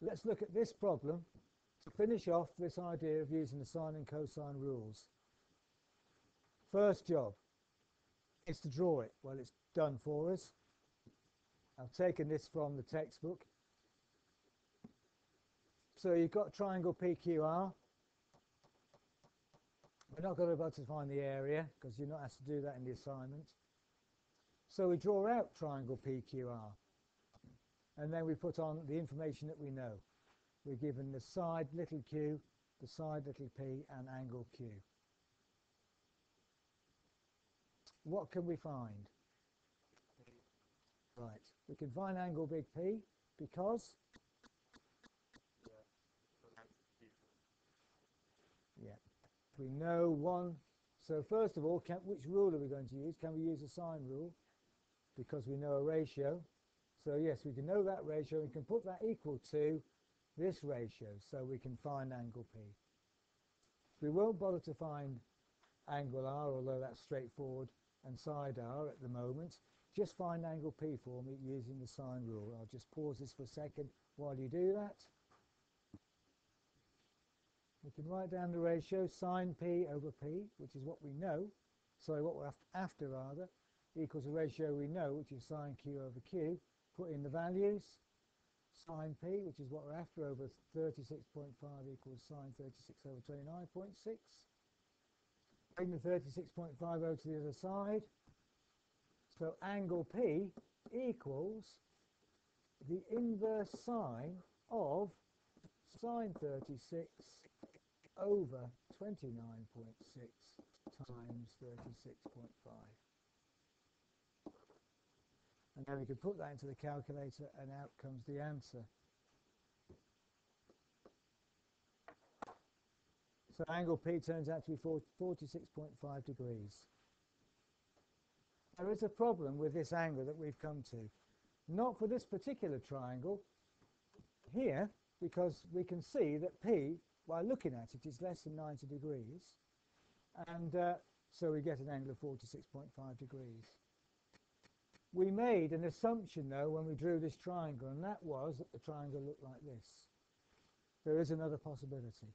let's look at this problem to finish off this idea of using the sine and cosine rules. First job is to draw it. Well, it's done for us. I've taken this from the textbook. So you've got triangle PQR. We're not going to be able to find the area because you're not asked to do that in the assignment. So we draw out triangle PQR. And then we put on the information that we know. We're given the side little q, the side little p, and angle q. What can we find? Right, we can find angle big P because we know one. So first of all, which rule are we going to use? Can we use a sine rule? Because we know a ratio. So yes, we can know that ratio. We can put that equal to this ratio, so we can find angle P. We won't bother to find angle R, although that's straightforward, and side R at the moment. Just find angle P for me using the sine rule. I'll just pause this for a second while you do that. We can write down the ratio sine P over P, which is what we know. Sorry, what we're after rather, equals a ratio we know, which is sine Q over Q. Put in the values. Sine P, which is what we're after, over 36.5 equals sine 36 over 29.6. Bring the 36.5 over to the other side. So angle P equals the inverse sine of sine 36 over 29.6 times 36.5. And then we can put that into the calculator, and out comes the answer. So angle P turns out to be 46.5 degrees. There is a problem with this angle that we've come to. Not for this particular triangle here, because we can see that P, by looking at it, is less than 90 degrees. And so we get an angle of 46.5 degrees. We made an assumption, though, when we drew this triangle, and that was that the triangle looked like this. There is another possibility.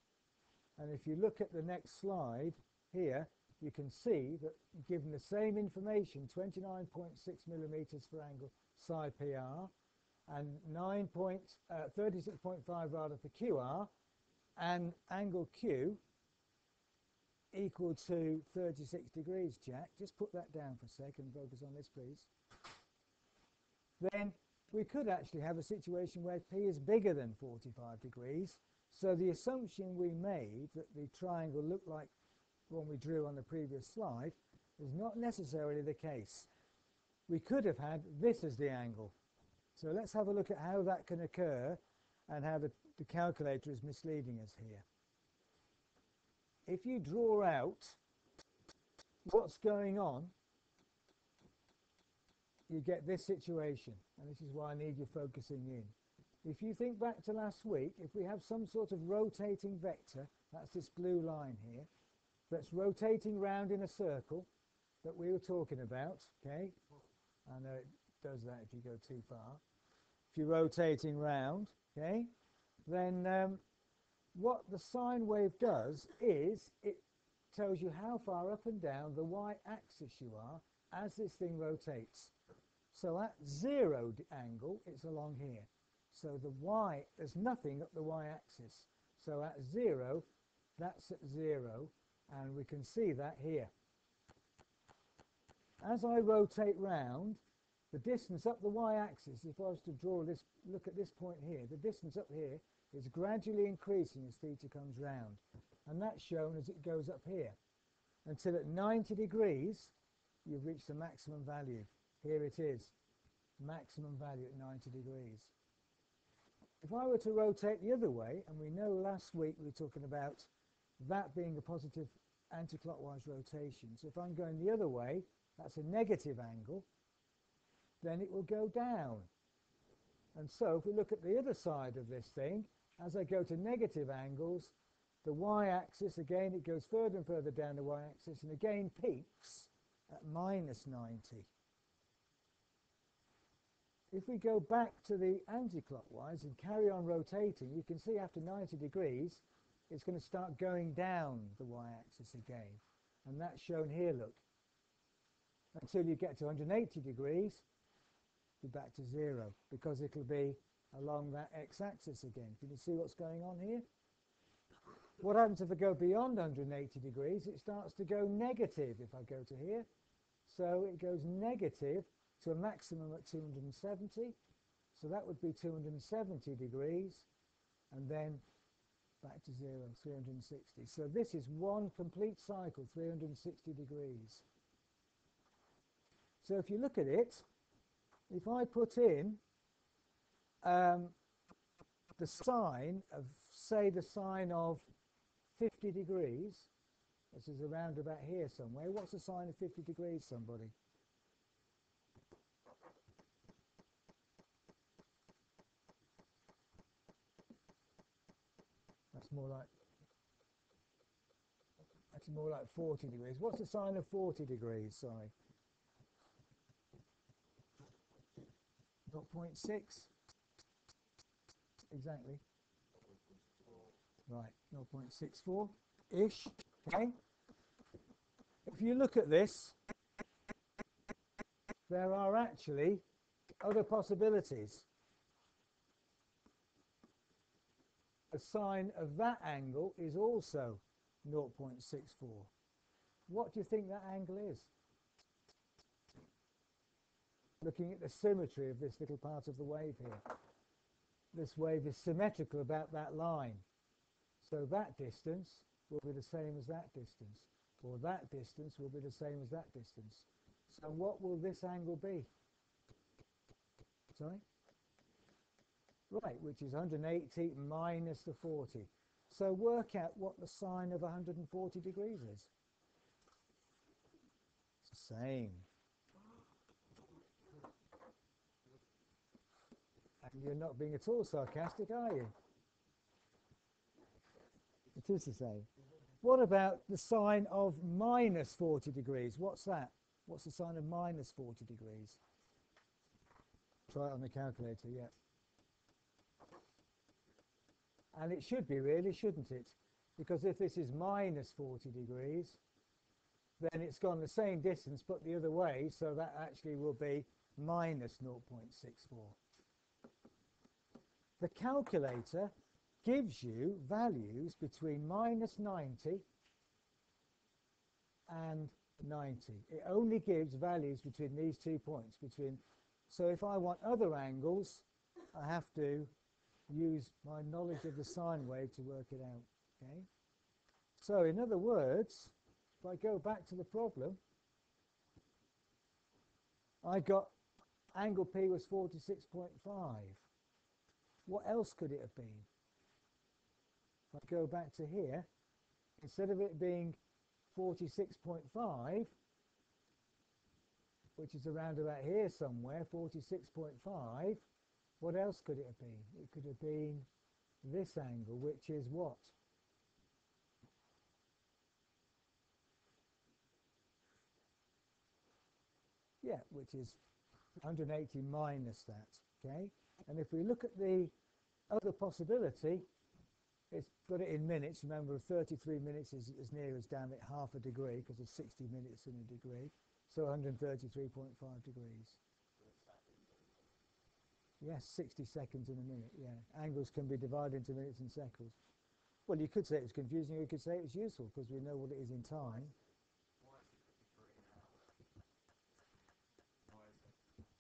And if you look at the next slide here, you can see that given the same information, 29.6 millimeters for angle side PR, and 36.5 rather for QR, and angle Q equal to 36 degrees, Jack. Just put that down for a second, focus on this, please. Then we could actually have a situation where P is bigger than 45 degrees. So the assumption we made that the triangle looked like one we drew on the previous slide is not necessarily the case. We could have had this as the angle. So let's have a look at how that can occur and how the calculator is misleading us here. If you draw out what's going on, you get this situation, and this is why I need you focusing in. If you think back to last week, if we have some sort of rotating vector, that's this blue line here, that's rotating round in a circle that we were talking about, okay? I know it does that if you go too far. If you're rotating round, okay, then what the sine wave does is it tells you how far up and down the y-axis you are as this thing rotates. So at 0 angle, it's along here. So the y, there's nothing up the y-axis. So at 0, that's at 0, and we can see that here. As I rotate round, the distance up the y-axis, if I was to draw this, look at this point here, the distance up here is gradually increasing as theta comes round. And that's shown as it goes up here. Until at 90 degrees, you've reached the maximum value. Here it is, maximum value at 90 degrees. If I were to rotate the other way, and we know last week we were talking about that being a positive anti-clockwise rotation. So if I'm going the other way, that's a negative angle, then it will go down. And so if we look at the other side of this thing, as I go to negative angles, the y-axis, again, it goes further and further down the y-axis, and again peaks at minus 90. if we go back to the anti-clockwise and carry on rotating, you can see after 90 degrees, it's going to start going down the y-axis again. And that's shown here, look. Until you get to 180 degrees, be back to 0, because it'll be along that x-axis again. Can you see what's going on here? What happens if I go beyond 180 degrees? It starts to go negative if I go to here. So it goes negative to a maximum at 270. So that would be 270 degrees, and then back to 0, 360. So this is one complete cycle, 360 degrees. So if you look at it, if I put in the sine of, say, the sine of 50 degrees, this is around about here somewhere. What's the sine of 50 degrees, somebody? That's more like 40 degrees. What's the sine of 40 degrees? Sorry. 0.6 exactly. Right, 0.64-ish. Okay. If you look at this, there are actually other possibilities. The sine of that angle is also 0.64. What do you think that angle is? Looking at the symmetry of this little part of the wave here. This wave is symmetrical about that line. So that distance will be the same as that distance, or that distance will be the same as that distance. So what will this angle be? Sorry? Right, which is 180 minus the 40. So work out what the sine of 140 degrees is. It's the same. And you're not being at all sarcastic, are you? It is the same. What about the sine of minus 40 degrees? What's that? What's the sine of minus 40 degrees? Try it on the calculator, yeah. And it should be really, shouldn't it? Because if this is minus 40 degrees, then it's gone the same distance but the other way, so that actually will be minus 0.64. The calculator gives you values between minus 90 and 90. It only gives values between these 2 points. So if I want other angles, I have to use my knowledge of the sine wave to work it out. Okay. So in other words, if I go back to the problem, I got angle P was 46.5. What else could it have been? If I go back to here, instead of it being 46.5, which is around about here somewhere, 46.5, what else could it have been? It could have been this angle, which is what? Yeah, which is 180 minus that, okay? And if we look at the other possibility, it's got it in minutes. Remember, 33 minutes is as near as damn it half a degree, because it's 60 minutes in a degree. So 133.5 degrees. Yes, 60 seconds in a minute, yeah. Angles can be divided into minutes and seconds. Well, you could say it was confusing, you could say it was useful, because we know what it is in time.